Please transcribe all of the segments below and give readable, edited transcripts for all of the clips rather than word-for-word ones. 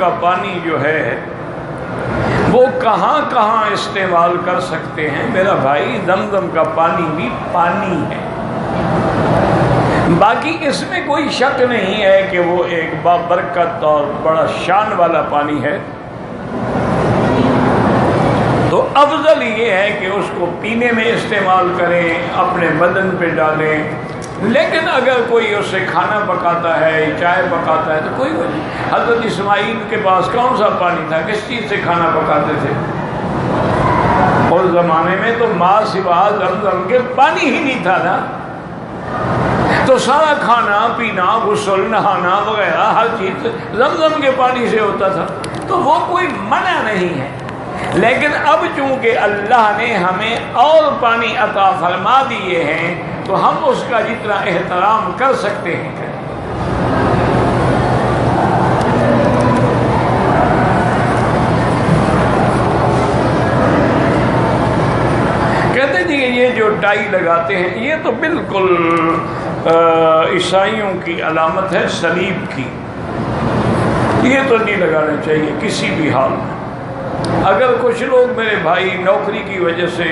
کا پانی جو ہے وہ کہاں کہاں استعمال کر سکتے ہیں؟ میرا بھائی زمزم کا پانی بھی پانی ہے، باقی اس میں کوئی شک نہیں ہے کہ وہ ایک بابرکت اور بڑا شان والا پانی ہے، تو افضل یہ ہے کہ اس کو پینے میں استعمال کریں، اپنے بدن پہ ڈالیں۔ لیکن اگر کوئی اس سے کھانا پکاتا ہے، چائے پکاتا ہے تو کوئی وجہ نہیں۔ حضرت اسماعیل کے پاس کون سا پانی تھا؟ کس چیز سے کھانا پکاتے تھے؟ اس زمانے میں تو ماں سوا زمزم کے پانی ہی نہیں تھا نا، تو سارا کھانا پینا، غسل، نہانا وغیرہ ہر چیز زمزم کے پانی سے ہوتا تھا، تو وہ کوئی منع نہیں ہے۔ لیکن اب چونکہ اللہ نے ہمیں اور پانی عطا فرما دیے ہیں تو ہم اس کا جتنا احترام کر سکتے ہیں کریں۔ کہتے جی یہ جو ٹائی لگاتے ہیں یہ تو بالکل عیسائیوں کی علامت ہے، صلیب کی، یہ تو نہیں لگانا چاہیے کسی بھی حال میں۔ اگر کچھ لوگ میرے بھائی نوکری کی وجہ سے،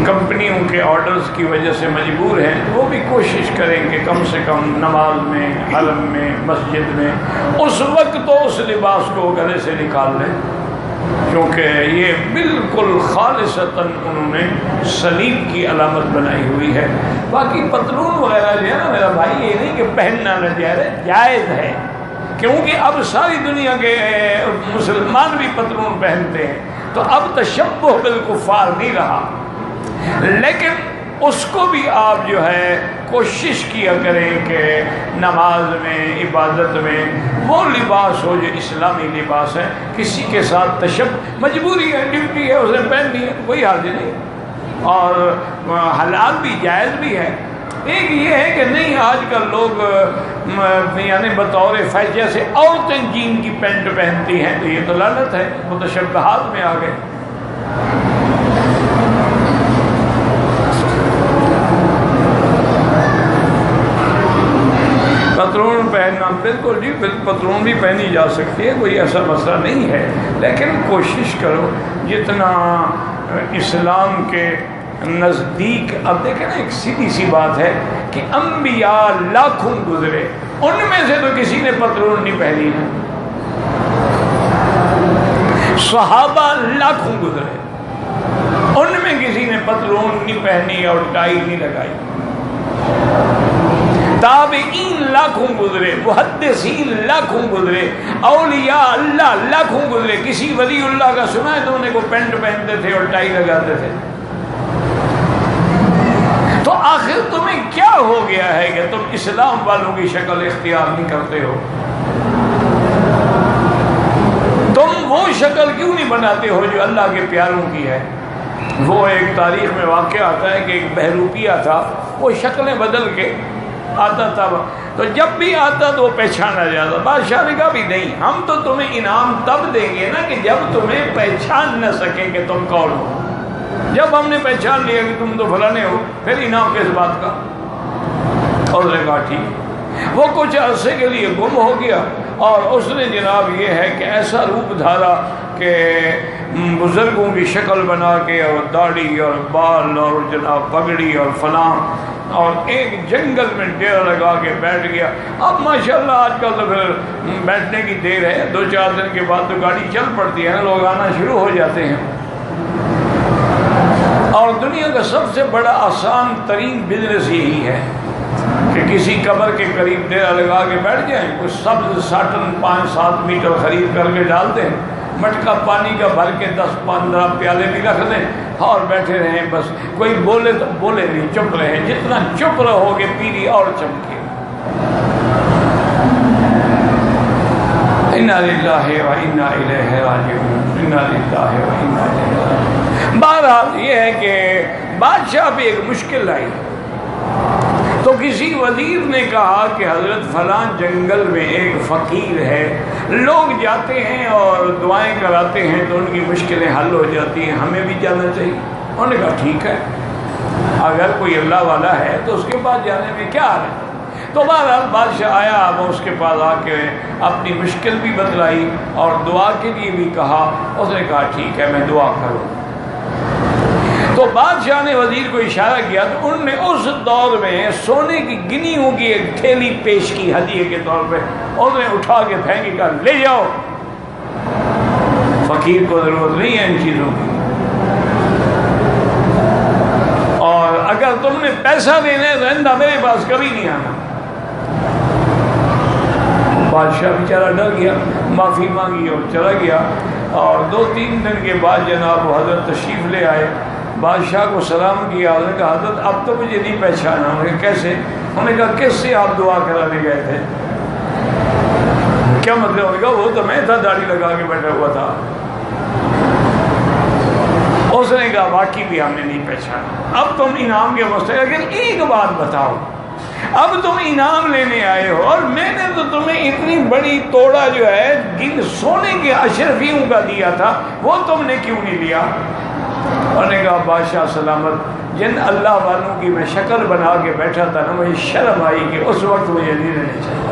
کمپنیوں کے آرڈرز کی وجہ سے مجبور ہیں، وہ بھی کوشش کریں کہ کم سے کم نماز میں، حرم میں، مسجد میں اس وقت تو اس لباس کو گلے سے نکال لیں، کیونکہ یہ بالکل خالصتاً انہوں نے صلیب کی علامت بنائی ہوئی ہے۔ باقی پتلون وغیرہ جو ہے نا میرا بھائی، یہ نہیں کہ پہننا جائز ہے، کیونکہ اب ساری دنیا کے مسلمان بھی پتلون پہنتے ہیں، تو اب تشبہ بالکفار نہیں رہا۔ لیکن اس کو بھی آپ جو ہے کوشش کیا کریں کہ نماز میں، عبادت میں وہ لباس ہو جو اسلامی لباس ہے، کسی کے ساتھ مجبوری ہے، ڈیوٹی ہے، اس نے پہننی ہے، کوئی حرج نہیں، اور حلال بھی، جائز بھی ہے۔ ایک یہ ہے کہ نہیں، آج کل لوگ یعنی بطور فیشن سے عورتیں جین کی پینٹ پہنتی ہیں، تو یہ تو لعنت ہے، متشبہات میں آ گئے۔ پتلون پہننا بالکل جی، پتلون بھی پہنی جا سکتی ہے، کوئی ایسا مسئلہ نہیں ہے، لیکن کوشش کرو جتنا اسلام کے نزدیک۔ اب دیکھیں نا، ایک سیدھی سی بات ہے کہ انبیاء لاکھوں گزرے، ان میں سے تو کسی نے پتلون نہیں پہنی ہے، صحابہ لاکھوں گزرے، ان میں کسی نے پتلون نہیں پہنی اور ٹائی نہیں لگائی، تابعین لاکھوں گزرے، محدثین لاکھوں گزرے، اولیاء اللہ لاکھوں گزرے، کسی ولی اللہ کا سنا ہے تو انہیں کو پینٹ پہنتے تھے اور ٹائی لگاتے تھے؟ تو آخر تمہیں کیا ہو گیا ہے کہ تم اسلام والوں کی شکل اختیار نہیں کرتے ہو؟ تم وہ شکل کیوں نہیں بناتے ہو جو اللہ کے پیاروں کی ہے؟ وہ ایک تاریخ میں واقعہ آتا ہے کہ ایک بہروپیہ تھا، وہ شکلیں بدل کے آتا تھا، تو جب بھی آتا تو وہ پہچانا جاتا۔ بادشاہ نے کہا بھی نہیں، ہم تو تمہیں انعام تب دیں گے نا کہ جب تمہیں پہچان نہ سکیں کہ تم کون ہو۔ جب ہم نے پہچان لیا کہ تم تو فلانے ہو، پھر انعام کس بات کا؟ اور نے کہا ٹھیک۔ وہ کچھ عرصے کے لیے گم ہو گیا، اور اس نے جناب یہ ہے کہ ایسا روپ دھارا کہ بزرگوں کی شکل بنا کے، اور داڑھی اور بال اور جناب پگڑی اور فلاں، اور ایک جنگل میں ڈیرا لگا کے بیٹھ گیا۔ اب ماشاءاللہ آج کل تو پھر بیٹھنے کی دیر ہے، 2-4 دن کے بعد تو گاڑی چل پڑتی ہے نا، لوگ آنا شروع ہو جاتے ہیں۔ اور دنیا کا سب سے بڑا آسان ترین بزنس یہی ہے کہ کسی قبر کے قریب ڈیرا لگا کے بیٹھ جائیں، کچھ سبز ساٹن 5-7 میٹر خرید کر کے ڈال دیں، مٹکا پانی کا بھر کے 10-15 پیالے بھی رکھ دیں اور بیٹھے رہیں، بس کوئی بولے تو بولے نہیں، چپ رہے، جتنا چپ رہو گے پیری اور چمکے۔ انا للہ و انا الیہ راجعون، انا للہ و انا الیہ راجعون۔ بہرحال یہ ہے کہ بادشاہ پہ ایک مشکل آئی، تو کسی وزیر نے کہا کہ حضرت فلاں جنگل میں ایک فقیر ہے، لوگ جاتے ہیں اور دعائیں کراتے ہیں تو ان کی مشکلیں حل ہو جاتی ہیں، ہمیں بھی جانا چاہیے۔ انہوں نے کہا ٹھیک ہے، اگر کوئی اللہ والا ہے تو اس کے پاس جانے میں کیا حرج ہے۔ تو بہرحال بادشاہ آیا، وہ اس کے پاس آ کے اپنی مشکل بھی بتلائی اور دعا کے لیے بھی کہا۔ اس نے کہا ٹھیک ہے میں دعا کروں۔ تو بادشاہ نے وزیر کو اشارہ کیا تو انہوں نے اس دور میں سونے کی گنی ہوگی ایک تھیلی پیش کی ہدیے کے طور پہ، انہوں نے اٹھا کے پھینکی، کہا لے جاؤ، فقیر کو ضرورت نہیں ہے ان چیزوں کی، اور اگر تم نے پیسہ دینا ہے تو آئندہ میرے پاس کبھی نہیں آنا۔ بادشاہ بیچارہ ڈر گیا، معافی مانگی اور چلا گیا، اور 2-3 دن کے بعد جناب وہ حضرت تشریف لے آئے، بادشاہ کو سلام کیا، انہوں نے کہا حضرت اب تو مجھے نہیں پہچانا۔ انہوں نے کہا کیسے؟ انہوں نے کہا کس سے آپ دعا کرانے گئے تھے؟ کیا مطلب؟ انہوں نے کہا وہ تو میں تھا، داڑھی لگا کے بیٹھا ہوا تھا۔ اس نے کہا واقعی بھی ہم نے نہیں پہچانا، اب تم انعام کے مستحق، لیکن ایک بات بتاؤ، اب تم انعام لینے آئے ہو اور میں نے تو تمہیں اتنی بڑی توڑا جو ہے سونے کے اشرفیوں کا دیا تھا، وہ تم نے کیوں نہیں لیا؟ انہوں نے کہا بادشاہ سلامت، جن اللہ والوں کی میں شکل بنا کے بیٹھا تھا نا، مجھے شرم آئی کہ اس وقت مجھے نہیں لینے چاہیے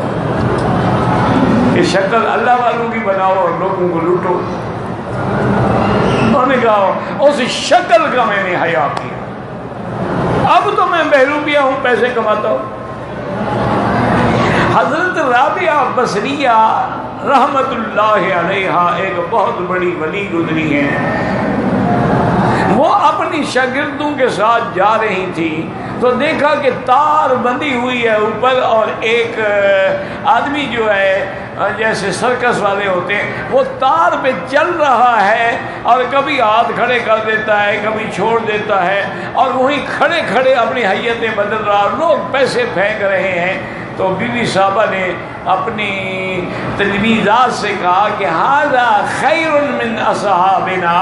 کہ شکل اللہ والوں کی بناؤ اور لوگوں کو لوٹو۔ انہوں نے کہا اس شکل کا میں نے حیا کیا، اب تو میں بہروپیہ ہوں، پیسے کماتا ہوں۔ حضرت رابعہ بصریہ رحمت اللہ علیہا ایک بہت بڑی ولی گزری ہیں، وہ اپنی شاگردوں کے ساتھ جا رہی تھی تو دیکھا کہ تار بندھی ہوئی ہے اوپر، اور ایک آدمی جو ہے جیسے سرکس والے ہوتے ہیں وہ تار پہ چل رہا ہے اور کبھی ہاتھ کھڑے کر دیتا ہے، کبھی چھوڑ دیتا ہے، اور وہیں کھڑے کھڑے اپنی حیتیں بدل رہا، لوگ پیسے پھینک رہے ہیں۔ تو بی بی صاحبہ نے اپنی تجویزات سے کہا کہ ھذا خیر من اصحابنا،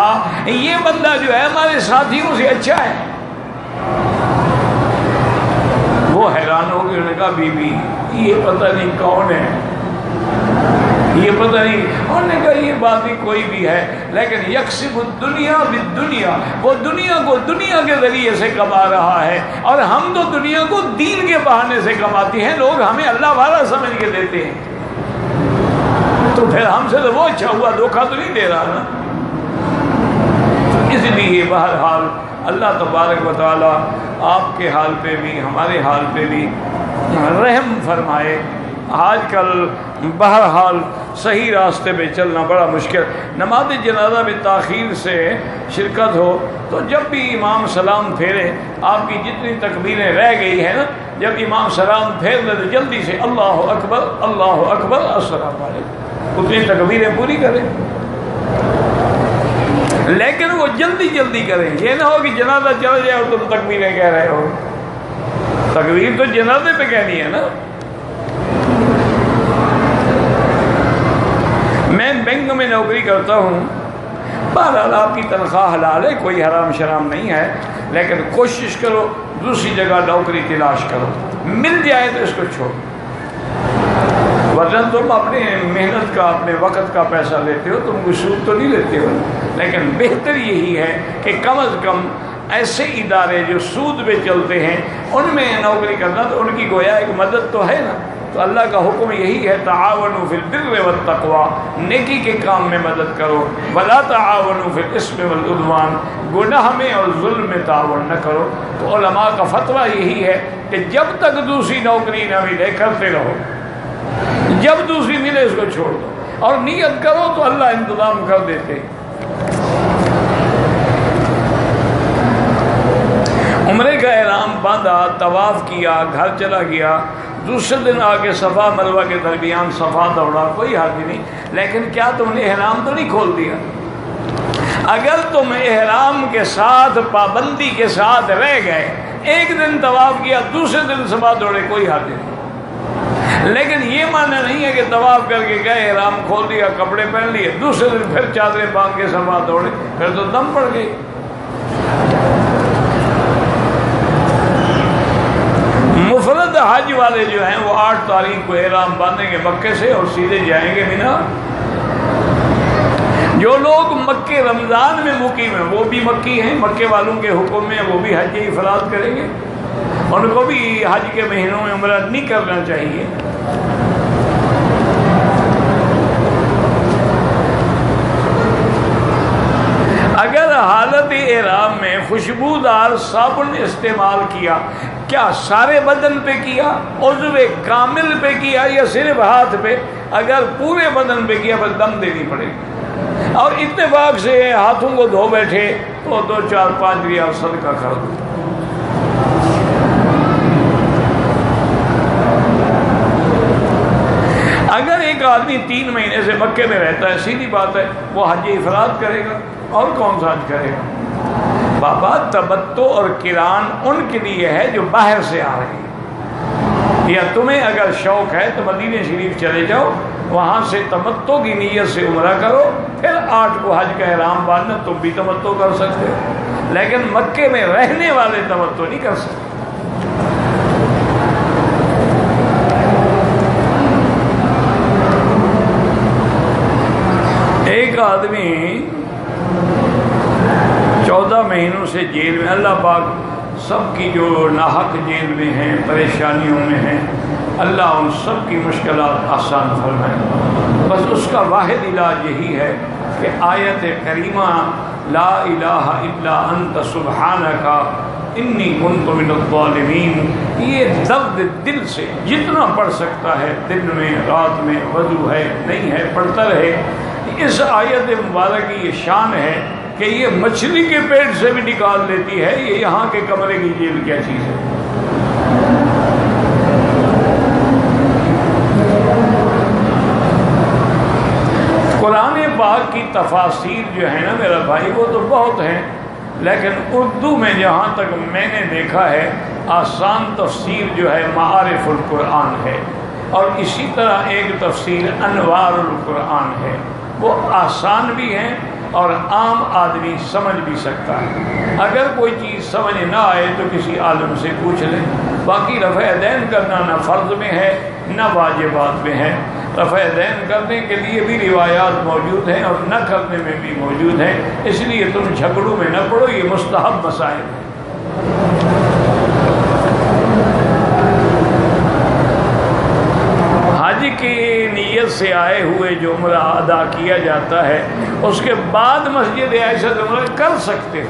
یہ بندہ جو ہے ہمارے ساتھیوں سے اچھا ہے۔ وہ حیران ہو گئے، انہوں نے کہا بی بی یہ پتہ نہیں کون ہے، یہ پتہ نہیں۔ انہوں نے کہا یہ بات بھی کوئی بھی ہے، لیکن یکسب الدنیا بالدنیا، وہ دنیا کو دنیا کے ذریعے سے کما رہا ہے، اور ہم تو دنیا کو دین کے بہانے سے کماتے ہیں، لوگ ہمیں اللہ والا سمجھ کے دیتے ہیں، تو پھر ہم سے تو وہ اچھا ہوا، دھوکہ تو نہیں دے رہا نا۔ اس لیے بہرحال اللہ تبارک و تعالی آپ کے حال پہ بھی ہمارے حال پہ بھی رحم فرمائے۔ آج کل بہرحال صحیح راستے پہ چلنا بڑا مشکل، نماز جنازہ میں تاخیر سے شرکت ہو تو جب بھی امام سلام پھیرے، آپ کی جتنی تکبیریں رہ گئی ہیں نا، جب امام سلام پھیر لے تو جلدی سے اللہ اکبر السلام علیکم، اتنی تکبیریں پوری کریں، لیکن وہ جلدی جلدی کریں، یہ نہ ہو کہ جنازہ چلا جائے اور تم تکبیریں کہہ رہے ہو۔ تکبیر تو جنازے پہ کہنی ہے نا۔ میں بینک میں نوکری کرتا ہوں، بہرحال آپ کی تنخواہ حلال ہے، کوئی حرام شرام نہیں ہے، لیکن کوشش کرو دوسری جگہ نوکری تلاش کرو، مل جائے تو اس کو چھوڑو، ورنہ تم اپنے محنت کا اپنے وقت کا پیسہ لیتے ہو، تم کوئی سود تو نہیں لیتے ہو، لیکن بہتر یہی ہے کہ کم از کم ایسے ادارے جو سود پہ چلتے ہیں ان میں نوکری کرنا، تو ان کی گویا ایک مدد تو ہے نا۔ تو اللہ کا حکم یہی ہے تعاونوا فی البر والتقوی، نیکی کے کام میں مدد کرو، ولا تعاونوا فی الاثم والعدوان، گناہ میں اور ظلم میں تعاون نہ کرو۔ تو علماء کا فتویٰ یہی ہے کہ جب تک دوسری نوکری نہ ملے کرتے رہو، جب دوسری ملے اس کو چھوڑ دو، اور نیت کرو تو اللہ انتظام کر دیتے۔ عمرے کا احرام باندھا، طواف کیا، گھر چلا گیا، دوسرے دن آگے صفا مروہ کے درمیان صفا دوڑا، کوئی حرج نہیں، لیکن کیا تم نے احرام تو نہیں کھول دیا؟ اگر تم احرام کے ساتھ پابندی کے ساتھ رہ گئے، ایک دن طواف کیا، دوسرے دن صفا دوڑے، کوئی حرج نہیں، لیکن یہ معنی نہیں ہے کہ طواف کر کے گئے، احرام کھول دیا، کپڑے پہن لیے، دوسرے دن پھر چادریں باندھ کے صفا دوڑے، پھر تو دم پڑ گئی۔ مفرد حج والے جو ہیں وہ 8 تاریخ کو احرام باندھیں گے مکے سے اور سیدھے جائیں گے مینا۔ جو لوگ مکے رمضان میں مقیم ہیں وہ بھی مکی ہیں، مکے والوں کے حکم میں وہ بھی حج افراد کریں گے، ان کو بھی حج کے مہینوں میں عمرہ نہیں کرنا چاہیے۔ اگر حالت احرام میں خوشبودار صابن استعمال کیا، کیا سارے بدن پہ کیا، عضو کامل پہ کیا یا صرف ہاتھ پہ؟ اگر پورے بدن پہ کیا پھر دم دینی پڑے گی، اور اتفاق سے ہاتھوں کو دھو بیٹھے تو 2 4 5 ریال صدقہ کر دو۔ اگر ایک آدمی 3 مہینے سے مکے میں رہتا ہے، سیدھی بات ہے وہ حج افراد کرے گا، اور کون سا حج کرے گا؟ بابا تمتع اور قران ان کے لیے ہے جو باہر سے آ رہے ہیں، یا تمہیں اگر شوق ہے تو مدینہ شریف چلے جاؤ، وہاں سے تمتع کی نیت سے عمرہ کرو، پھر 8 کو حج کا احرام باندھنا، تم بھی تمتع کر سکتے ہو، لیکن مکے میں رہنے والے تمتع نہیں کر سکتے۔ ایک آدمی 14 مہینوں سے جیل میں، اللہ پاک سب کی جو ناحق جیل میں ہیں، پریشانیوں میں ہیں، اللہ ان سب کی مشکلات آسان فرمائے۔ بس اس کا واحد علاج یہی ہے کہ آیت کریمہ لا الہ الا انت سبحانک انی کنت من الظالمین، یہ درد دل سے جتنا پڑھ سکتا ہے، دن میں رات میں، وضو ہے نہیں ہے پڑھتا رہے۔ اس آیت مبارک کی یہ شان ہے کہ یہ مچھلی کے پیٹ سے بھی نکال لیتی ہے، یہ یہاں کے کمرے کی جیل کیا چیز ہے۔ قرآن پاک کی تفاسیر جو ہے نا میرا بھائی، وہ تو بہت ہیں، لیکن اردو میں جہاں تک میں نے دیکھا ہے، آسان تفسیر جو ہے معارف القرآن ہے، اور اسی طرح ایک تفسیر انوار القرآن ہے، وہ آسان بھی ہیں اور عام آدمی سمجھ بھی سکتا ہے۔ اگر کوئی چیز سمجھ نہ آئے تو کسی عالم سے پوچھ لیں۔ باقی رفع دین کرنا نہ فرض میں ہے نہ واجبات میں ہے، رفع دین کرنے کے لیے بھی روایات موجود ہیں اور نہ کرنے میں بھی موجود ہیں، اس لیے تم جھگڑوں میں نہ پڑو، یہ مستحب مسائل ہیں۔ حج کی نیت سے آئے ہوئے جو عمرہ ادا کیا جاتا ہے، اس کے بعد مسجد عائشہ سے عمرہ کر سکتے ہو،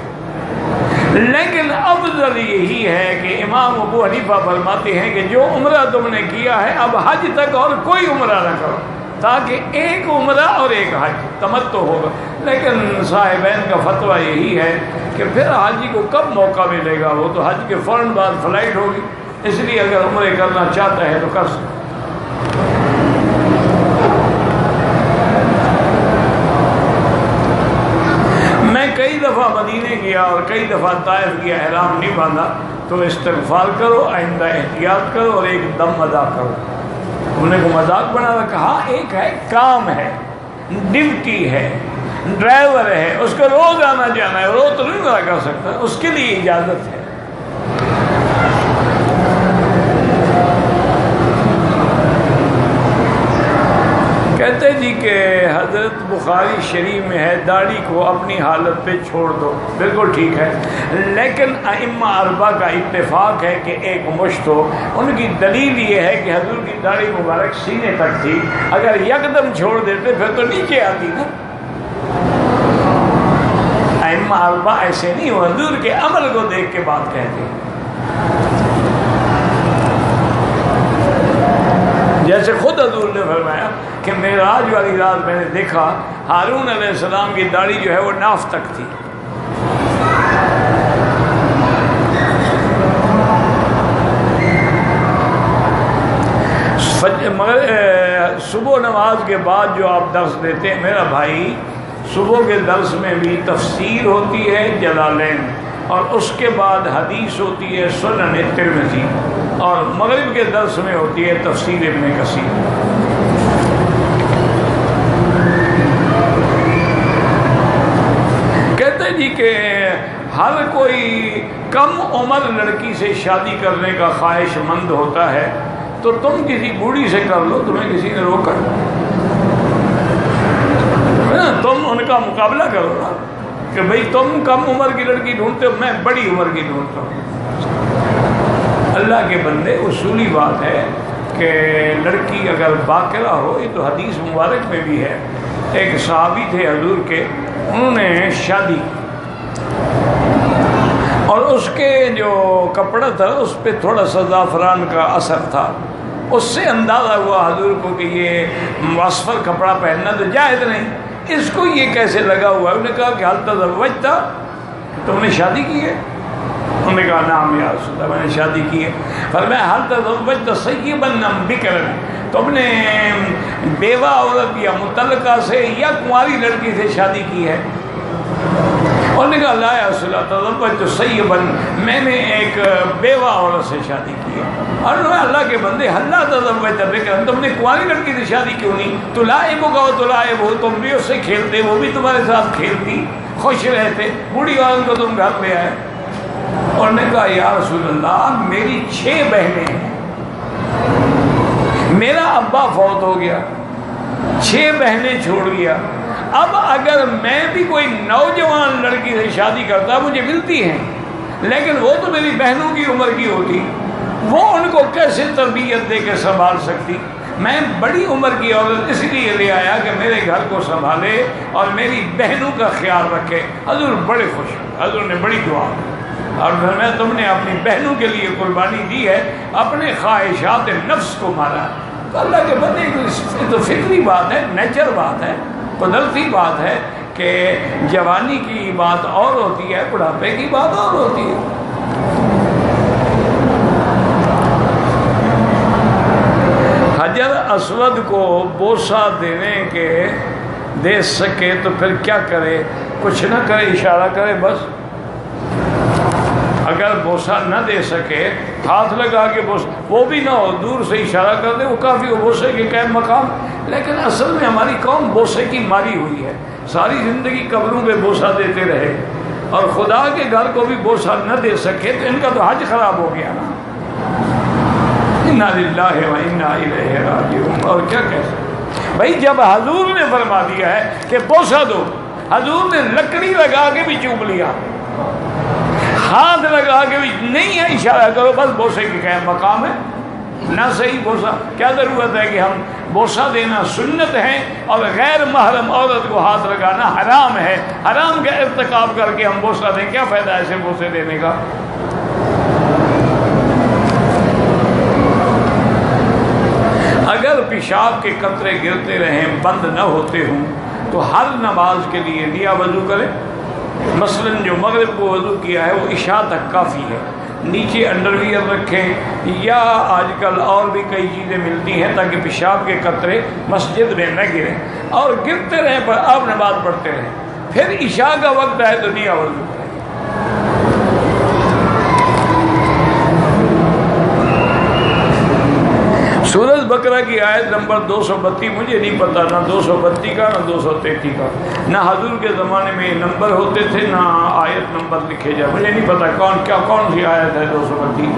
لیکن افضل یہی ہے کہ امام ابو حنیفہ فرماتے ہیں کہ جو عمرہ تم نے کیا ہے اب حج تک اور کوئی عمرہ نہ کرو، تاکہ ایک عمرہ اور ایک حج تمتع ہوگا۔ لیکن صاحبین کا فتویٰ یہی ہے کہ پھر حاجی کو کب موقع ملے گا، وہ تو حج کے فوراً بعد فلائٹ ہوگی، اس لیے اگر عمرے کرنا چاہتا ہے تو کر سکتا۔ میں کئی دفعہ مدینے گیا اور کئی دفعہ طائف گیا، احرام نہیں باندھا، تو استغفار کرو، آئندہ احتیاط کرو اور ایک دم ادا کرو۔ انہوں نے کو مذاق بنا رکھا، ہاں ایک ہے کام ہے، ڈیوٹی ہے، ڈرائیور ہے، اس کو روز آنا جانا ہے، روز تو نہیں ادا کر سکتا، اس کے لیے اجازت ہے۔ کہتے جی کہ حضرت بخاری شریف میں ہے داڑھی کو اپنی حالت پہ چھوڑ دو، بالکل ٹھیک ہے، لیکن ائمہ اربعہ کا اتفاق ہے کہ ایک مشت ہو۔ ان کی دلیل یہ ہے کہ حضور کی داڑھی مبارک سینے تک تھی، اگر یکدم چھوڑ دیتے پھر تو نیچے آتی نا۔ ائمہ اربعہ ایسے نہیں، وہ حضور کے عمل کو دیکھ کے بات کہتے ہیں۔ جیسے خود حضور نے فرمایا کہ معراج والی رات میں نے دیکھا ہارون علیہ السلام کی داڑھی جو ہے وہ ناف تک تھی۔ مگر صبح نماز کے بعد جو آپ درس دیتے ہیں میرا بھائی، صبح کے درس میں بھی تفسیر ہوتی ہے جلالین، اور اس کے بعد حدیث ہوتی ہے سنن ترمذی، اور مغرب کے درس میں ہوتی ہے تفسیر ابن کثیر۔ کہتے جی کہ ہر کوئی کم عمر لڑکی سے شادی کرنے کا خواہش مند ہوتا ہے، تو تم کسی بوڑھی سے کر لو، تمہیں کسی نے روکا؟ تم ان کا مقابلہ کرو نا، کہ بھئی تم کم عمر کی لڑکی ڈھونڈتے ہو، میں بڑی عمر کی ڈھونڈتا ہوں۔ اللہ کے بندے، اصولی بات ہے کہ لڑکی اگر باقرہ ہو، یہ تو حدیث مبارک میں بھی ہے، ایک صحابی تھے حضور کے، انہوں نے شادی اور اس کے جو کپڑا تھا اس پہ تھوڑا سا زعفران کا اثر تھا، اس سے اندازہ ہوا حضور کو کہ یہ مصفر کپڑا پہننا تو جائز نہیں، اس کو یہ کیسے لگا ہوا ہے؟ انہوں نے کہا کہ حل تزوجتا، تم نے شادی کی ہے؟ انہوں نے کہا نعم یا رسول اللہ، میں نے شادی کی ہے۔ فرمایا حل تزوجتا سیبا ام بکرا، تم نے بیوہ عورت یا مطلقہ سے یا کنواری لڑکی سے شادی کی ہے؟ انہوں نے کہا لا یا رسول اللہ تزوجت سیبا، میں نے ایک بیوہ عورت سے شادی کی ہے۔ اور اللہ کے بندے حل تزوجت بکرا، تم نے کنواری لڑکی سے شادی کیوں نہیں؟ تلائبک و تلائبہ، تم بھی اس سے کھیلتے، وہ بھی تمہارے ساتھ کھیلتی، خوش رہتے، بوڑھی عورت کو تم گھر لے آئے۔ اور نے کہا یا رسول اللہ میری 6 بہنیں ہیں، میرا ابا فوت ہو گیا، 6 بہنیں چھوڑ گیا، اب اگر میں بھی کوئی نوجوان لڑکی سے شادی کرتا مجھے ملتی ہیں، لیکن وہ تو میری بہنوں کی عمر کی ہوتی، وہ ان کو کیسے تربیت دے کے سنبھال سکتی؟ میں بڑی عمر کی عورت اس لیے لے آیا کہ میرے گھر کو سنبھالے اور میری بہنوں کا خیال رکھے۔ حضور بڑے خوش، حضور نے بڑی دعا کی اور میں تم نے اپنی بہنوں کے لیے قربانی دی ہے، اپنے خواہشات نفس کو مارا۔ تو اللہ کے بندے یہ تو فطری بات ہے، نیچر بات ہے، قدرتی بات ہے کہ جوانی کی بات اور ہوتی ہے، بڑھاپے کی بات اور ہوتی ہے۔ حجر اسود کو بوسہ دینے کے دے سکے تو پھر کیا کرے؟ کچھ نہ کرے، اشارہ کرے بس۔ اگر بوسہ نہ دے سکے، ہاتھ لگا کے بوسہ، وہ بھی نہ ہو، دور سے اشارہ کر دے، وہ کافی ہو بوسے کے قائم مقام۔ لیکن اصل میں ہماری قوم بوسے کی ماری ہوئی ہے، ساری زندگی قبروں پہ بوسہ دیتے رہے اور خدا کے گھر کو بھی بوسہ نہ دے سکے تو ان کا تو حج خراب ہو گیا نا۔ انا للہ و انا الیہ راجعون۔ اور کیا کہہ سکتے بھائی، جب حضور نے فرما دیا ہے کہ بوسہ دو، حضور نے لکڑی لگا کے بھی چوم لیا، ہاتھ لگا کے بھی نہیں ہے، اشارہ کرو بس، بوسے کے قائم مقام ہے نہ صحیح بوسہ۔ کیا ضرورت ہے کہ ہم بوسہ دینا سنت ہے اور غیر محرم عورت کو ہاتھ لگانا حرام ہے، حرام کا ارتکاب کر کے ہم بوسہ دیں، کیا فائدہ ایسے بوسے دینے کا؟ اگر پیشاب کے قطرے گرتے رہیں، بند نہ ہوتے ہوں، تو ہر نماز کے لیے نیا وضو کریں۔ مثلا جو مغرب کو وضو کیا ہے وہ عشاء تک کافی ہے، نیچے انڈر ویئر رکھیں، یا آج کل اور بھی کئی چیزیں ملتی ہیں تاکہ پیشاب کے قطرے مسجد میں نہ گریں، اور گرتے رہیں پر آپ نماز پڑھتے رہیں۔ پھر عشاء کا وقت ہے تو نیا وضو کریں۔ سورۃ بقرہ کی آیت نمبر 232، مجھے نہیں پتہ نہ 232 کا نہ 233 کا، نہ حضور کے زمانے میں یہ نمبر ہوتے تھے نہ آیت نمبر لکھے جائے، مجھے نہیں پتہ کون سی آیت ہے 232۔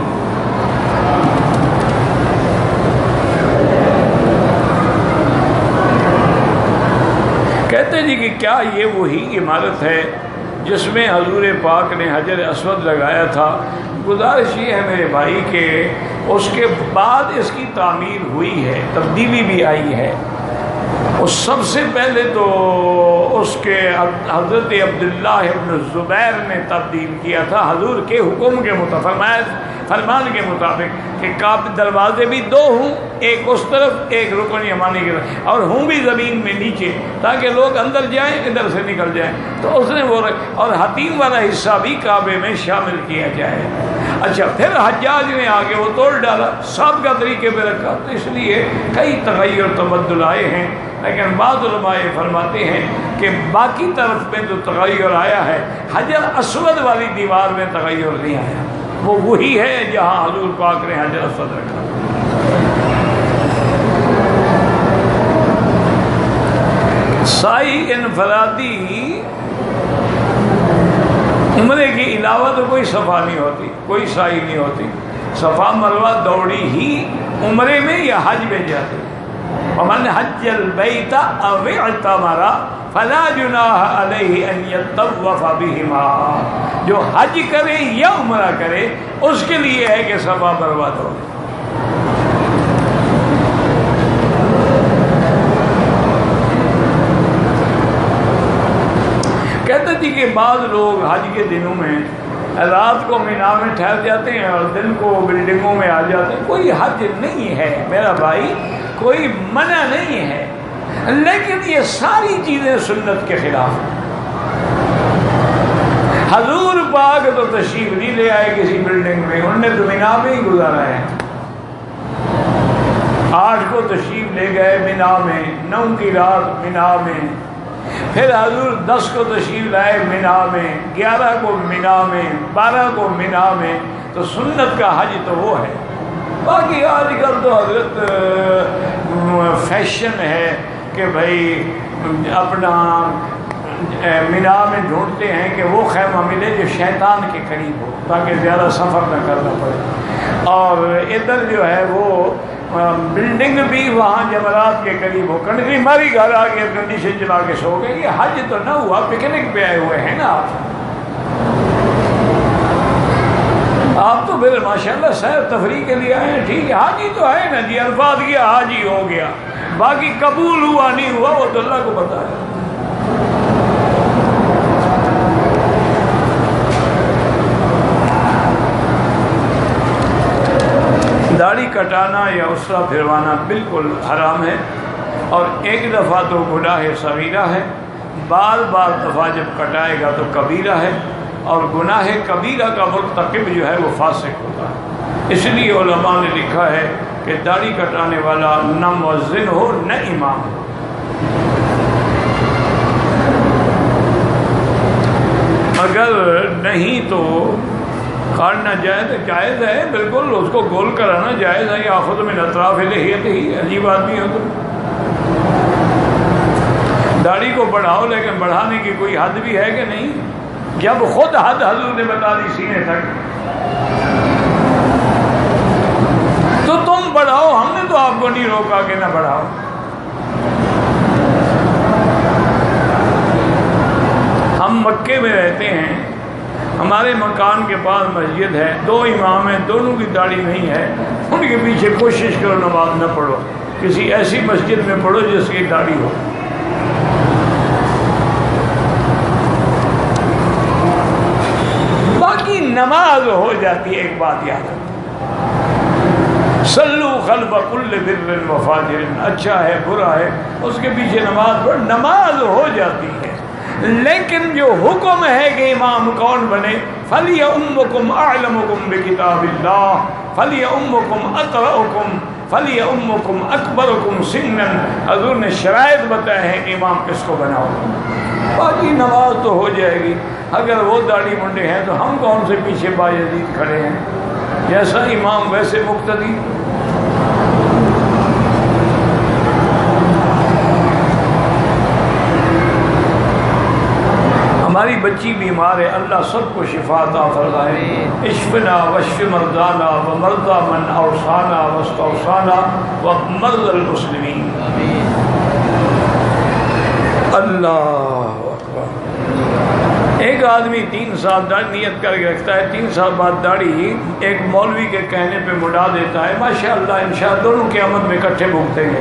کہتے جی کہ کیا یہ وہی عمارت ہے جس میں حضور پاک نے حجر اسود لگایا تھا؟ گزارش یہ ہے میرے بھائی کہ اس کے بعد اس کی تعمیر ہوئی ہے، تبدیلی بھی آئی ہے۔ اور سب سے پہلے تو اس کے حضرت عبداللہ ابن زبیر نے تبدیل کیا تھا حضور کے حکم کے فرمان کے مطابق کہ دروازے بھی 2 ہوں، ایک اس طرف ایک رکن یمانی کی طرف، اور ہوں بھی زمین میں نیچے تاکہ لوگ اندر جائیں ادھر سے نکل جائیں، تو اس نے وہ اور حتیم والا حصہ بھی کعبے میں شامل کیا جائے۔ اچھا، پھر حجاج نے آگے وہ توڑ ڈالا، سابقہ طریقے پہ رکھا، تو اس لیے کئی تغیر تبدل آئے ہیں، لیکن بعض علماء فرماتے ہیں کہ باقی طرف میں جو تغیر آیا ہے، حجر اسود والی دیوار میں تغیر نہیں آیا، وہ وہی ہے جہاں حضور پاک نے حجر اسود رکھا۔ سائی انفرادی عمرے کے علاوہ تو کوئی صفا نہیں ہوتی، کوئی سائی نہیں ہوتی۔ صفا مروہ دوڑی ہی عمرے میں یا حج میں جاتے، ومن حج البیت او اعتمر فلا جناح علیہ ان یطوف بہما، جو حج کرے یا عمرہ کرے اس کے لیے ہے کہ صفا برباد ہو۔ کہتے تھے کہ بعض لوگ حج کے دنوں میں رات کو مینا میں ٹھہر جاتے ہیں اور دن کو بلڈنگوں میں آ جاتے ہیں۔ کوئی حج نہیں ہے میرا بھائی، کوئی منع نہیں ہے، لیکن یہ ساری چیزیں سنت کے خلاف ہیں۔ حضور پاک تو تشریف نہیں لے آئے کسی بلڈنگ میں، انہوں نے تو مینا میں ہی گزارا ہے۔ 8 کو تشریف لے گئے مینا میں، 9 کی رات مینا میں، پھر حضور 10 کو تشریف لائے مینا میں، 11 کو مینا میں، 12 کو مینا میں۔ تو سنت کا حج تو وہ ہے۔ باقی آج کل تو حضرت فیشن ہے کہ بھائی اپنا مینا میں ڈھونڈتے ہیں کہ وہ خیمہ ملے جو شیطان کے قریب ہو تاکہ زیادہ سفر نہ کرنا پڑے، اور ادھر جو ہے وہ بلڈنگ بھی وہاں جمرات کے قریب ہو۔ کنڈی ماری گھر آ کے کنڈیشن چلا کے سو گئے۔ یہ حج تو نہ ہوا، پکنک پہ آئے ہوئے ہیں نا آپ تو پھر ماشاءاللہ سیر تفریح کے لیے آئے ہیں، ٹھیک ہے، حاجی تو ہے نا جی، الفاظ کیا حاجی ہو گیا، باقی قبول ہوا نہیں ہوا وہ تو اللہ کو پتہ ہے۔ داڑھی کٹانا یا اسرا پھروانا بالکل حرام ہے، اور ایک دفعہ تو گناہ صغیرہ ہے، بار بار دفعہ جب کٹائے گا تو کبیرہ ہے، اور گناہ کبیرہ کا مرتکب جو ہے وہ فاسق ہوتا ہے۔ اس لیے علماء نے لکھا ہے کہ داڑھی کٹانے والا نہ مؤذن ہو نہ امام ہو۔ اگر نہیں تو کاٹنا جائز ہے، بالکل اس کو گول کرانا جائز ہے، یا خود من اطراف لحیت ہی، عجیب آدمی ہو تو داڑھی کو بڑھاؤ، لیکن بڑھانے کی کوئی حد بھی ہے کہ نہیں؟ جب خود حد حضور نے بتا دی سینے تک تو تم بڑھاؤ، ہم نے تو آپ کو نہیں روکا کہ نہ بڑھاؤ۔ ہم مکے میں رہتے ہیں، ہمارے مکان کے پاس مسجد ہے، 2 امام ہیں، دونوں کی داڑھی نہیں ہے، ان کے پیچھے کوشش کرو نماز نہ پڑھو، کسی ایسی مسجد میں پڑھو جس کی داڑھی ہو۔ باقی نماز ہو جاتی ہے، ایک بات یاد رکھو، صلو خلف کل بر و فاجر، اچھا ہے برا ہے اس کے پیچھے نماز پڑھ، نماز ہو جاتی ہے۔ لیکن جو حکم ہے کہ امام کون بنے، فَلْيَؤُمُّكُمْ أَعْلَمُكُمْ بِكِتَابِ اللَّهِ فَلْيَؤُمُّكُمْ أَقْرَأُكُمْ فَلْيَؤُمُّكُمْ أَكْبَرُكُمْ سِنًّا۔ حضور نے شرائط بتائے ہیں کہ امام کس کو بناؤ۔ باقی نماز تو ہو جائے گی۔ اگر وہ داڑھی منڈے ہیں تو ہم کون سے پیچھے بایزید کھڑے ہیں، جیسا امام ویسے مقتدی۔ ہماری بچی بیمار ہے، اللہ سب کو شفا عطا فرمائے۔ اشفنا واشف مرضانا ومرضى من اوصانا واستوصانا ومرضى المسلمین۔ اللہ اکبر۔ ایک آدمی 3 سال داڑھی نیت کر کے رکھتا ہے، 3 سال بعد داڑھی ایک مولوی کے کہنے پہ مڈا دیتا ہے، ماشاءاللہ انشاءاللہ دونوں قیامت میں اکٹھے بھگتیں گے۔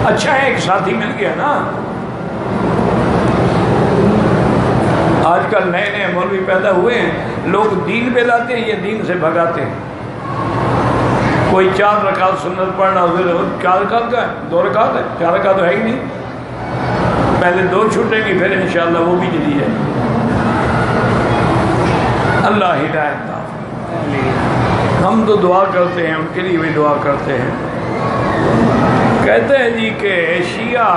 اچھا ہے ایک ساتھی مل گیا نا۔ آج کل نئے نئے مولوی پیدا ہوئے ہیں، لوگ دین پہ لاتے ہیں، یہ دین سے بھگاتے ہیں۔ کوئی 4 رکعت سنت پڑھنا، 4 رکعت کا ہے، 2 رکعت ہے، 4 رکعت تو ہے ہی نہیں، پہلے 2 چھوٹیں گی پھر انشاءاللہ وہ بھی چلی جائے۔ اللہ ہدایت دے۔ ہم تو دعا کرتے ہیں، ان کے لیے بھی دعا کرتے ہیں۔ کہتے ہیں جی کہ شیعہ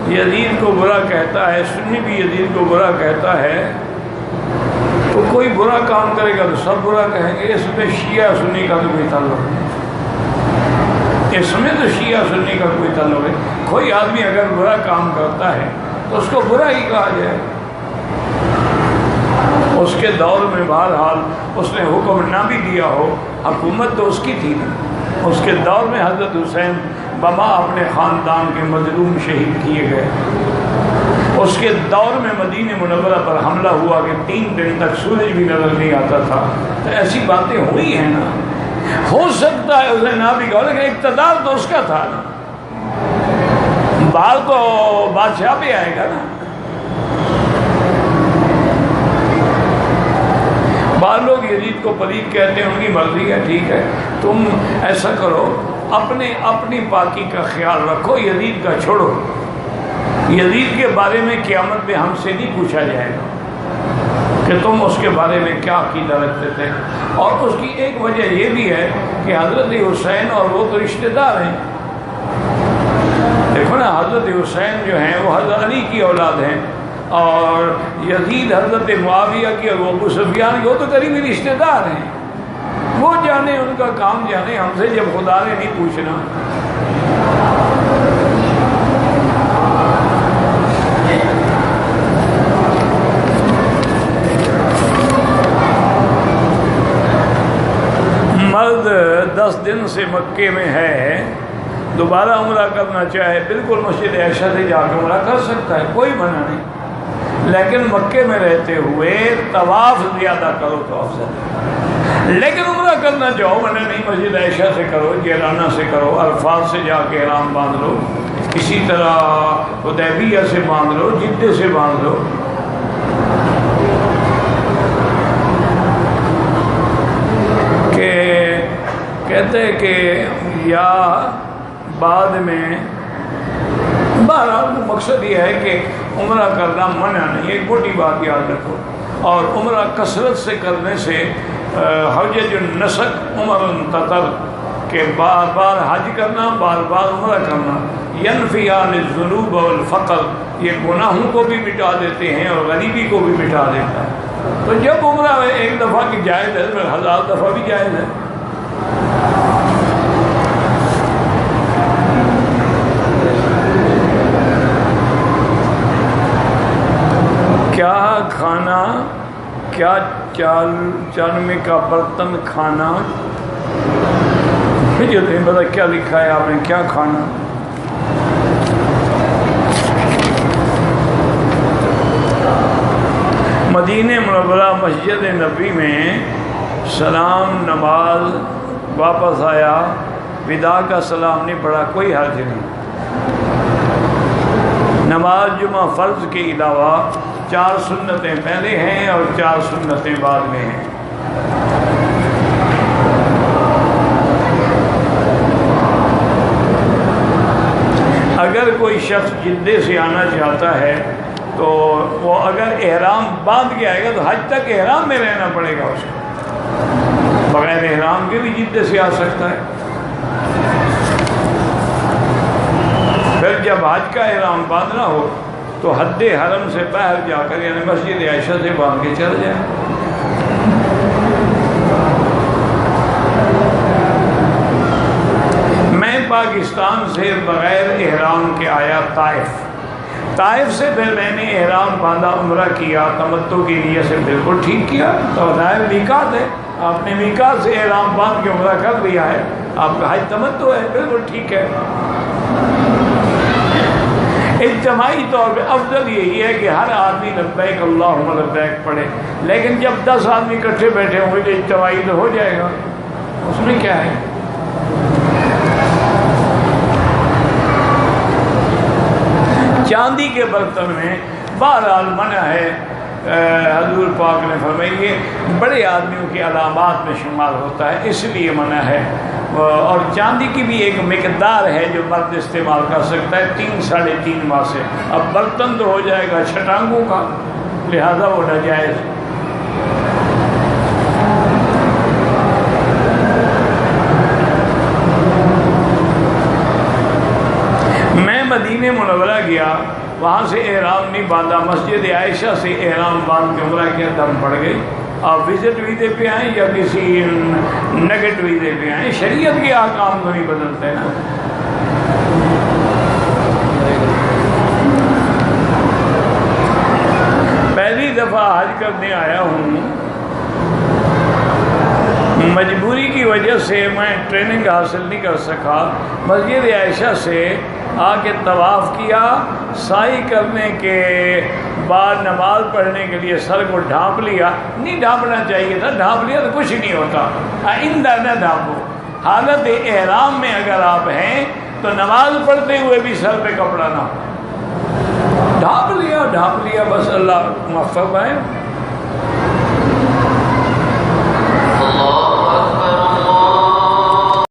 یزید کو برا کہتا ہے، سنی بھی یزید کو برا کہتا ہے، تو کوئی برا کام کرے گا تو سب برا کہیں گے۔ اس میں شیعہ سنی کا تو کوئی تعلق نہیں، اس میں تو شیعہ سنی کا کوئی تعلق ہے۔ کوئی آدمی اگر برا کام کرتا ہے تو اس کو برا ہی کہا جائے۔ اس کے دور میں بہرحال اس نے حکم نہ بھی دیا ہو، حکومت تو اس کی تھی، اس کے دور میں حضرت حسین بما اپنے خاندان کے مظلوم شہید کیے گئے. اس کے دور میں مدینہ منورہ پر حملہ ہوا کہ 3 دن تک سورج بھی نظر نہیں آتا تھا. تو ایسی باتیں ہوئی ہیں نا. ہو سکتا ہے اسے نہ بھی کہا لیکن اقتدار تو اس کا تھا نا. بال تو بادشاہ بھی آئے گا نا. بعض لوگ یزید کو پلید کہتے ہیں، ان کی مرضی ہے، ٹھیک ہے. تم ایسا کرو، اپنی پاکی کا خیال رکھو، یزید کا چھوڑو. یزید کے بارے میں قیامت میں ہم سے نہیں پوچھا جائے گا کہ تم اس کے بارے میں کیا عقیدہ رکھتے تھے. اور اس کی ایک وجہ یہ بھی ہے کہ حضرت حسین اور وہ تو رشتہ دار ہیں. دیکھو نا، حضرت حسین جو ہیں وہ حضرت علی کی اولاد ہیں، اور یزید حضرت معاویہ کی اور وہ ابو سفیان کی، وہ تو قریبی رشتہ دار ہیں. وہ جانے، ان کا کام جانے، ہم سے جب خدا نے نہیں پوچھنا. مرد 10 دن سے مکے میں ہے، دوبارہ عمرہ کرنا چاہے بالکل مسجد عائشہ سے جا کے عمرہ کر سکتا ہے، کوئی منع نہیں. لیکن مکے میں رہتے ہوئے طواف زیادہ کرو تو افضل ہے. لیکن عمرہ کرنا چاہو، منع نہیں، مسجد عائشہ سے کرو، جیرانہ سے کرو، عرفات سے جا کے احرام باندھ لو، اسی طرح حدیبیہ سے باندھ لو، جدہ سے باندھ لو. کہتے ہیں کہ یا بعد میں، بہرحال مقصد یہ ہے کہ عمرہ کرنا منع نہیں. ایک موٹی بات یاد رکھو. اور عمرہ کثرت سے کرنے سے حجج النسک عمر تطر، کہ بار بار حج کرنا، بار بار عمرہ کرنا، ینفیان الذنوب والفقر، یہ گناہوں کو بھی مٹا دیتے ہیں اور غریبی کو بھی مٹا دیتا ہے. تو جب عمرہ ایک دفعہ کی جائز ہے، پھر 1000 دفعہ بھی جائز ہے. کیا کھانا، کیا چانمے کا برتن کھانا، مجھے تو نہیں پتا کیا لکھا ہے آپ نے، کیا کھانا. مدینہ منورہ مسجد نبی میں سلام، نماز، واپس آیا، وداع کا سلام نہیں پڑھا، کوئی حرج نہیں. نماز جمعہ فرض کے علاوہ 4 سنتیں پہلے ہیں اور 4 سنتیں بعد میں ہیں. اگر کوئی شخص جدے سے آنا چاہتا ہے تو وہ اگر احرام باندھ کے آئے گا تو حج تک احرام میں رہنا پڑے گا اس کو. بغیر احرام کے بھی جدے سے آ سکتا ہے. پھر جب حج کا احرام باندھنا ہو تو حد حرم سے باہر جا کر، یعنی مسجد عائشہ سے باندھ کے چل جائے. میں پاکستان سے بغیر احرام کے آیا طائف سے، پھر میں نے احرام باندھا، عمرہ کیا، تمتع کی نیت سے، بالکل ٹھیک کیا. تو ظاہر میقات ہے، آپ نے میقات سے احرام باندھ کے عمرہ کر لیا ہے، آپ کا حج تمتع ہے، بالکل ٹھیک ہے. اجتماعی طور پہ افضل یہی ہے کہ ہر آدمی لبیک اللہم لبیک پڑھے. لیکن جب 10 آدمی اکٹھے بیٹھے ہوں گے تو اجتماعی تو ہو جائے گا، اس میں کیا ہے. چاندی کے برتن میں بہرحال منع ہے. حضور پاک نے فرمایا یہ بڑے آدمیوں کی علامات میں شمار ہوتا ہے، اس لیے منع ہے. اور چاندی کی بھی ایک مقدار ہے جو مرد استعمال کر سکتا ہے، 3 ساڑھے 3 ماہ سے. اب برتن تو ہو جائے گا چھٹانگوں کا، لہذا وہ ناجائز. میں مدینہ منورہ گیا، وہاں سے احرام نہیں باندھا، مسجد عائشہ سے احرام باندھ کے عمرہ کے دم پڑ گئی. آپ وزٹ ویزے پہ آئیں یا کسی نگٹ ویزے پہ آئیں، شریعت کے احکام کو نہیں بدلتے نا. پہلی دفعہ حج کرنے آیا ہوں، مجبوری کی وجہ سے میں ٹریننگ حاصل نہیں کر سکا، مسجد عائشہ سے آ کے طواف کیا، سعی کرنے کے بعد نماز پڑھنے کے لیے سر کو ڈھانپ لیا، نہیں ڈھانپنا چاہیے تھا، ڈھانپ لیا تو کچھ نہیں ہوتا، آئندہ نہ ڈھانپو۔ حالت احرام میں اگر آپ ہیں تو نماز پڑھتے ہوئے بھی سر پہ کپڑا نہ ہو، ڈھانپ لیا بس، اللہ موفق ہے۔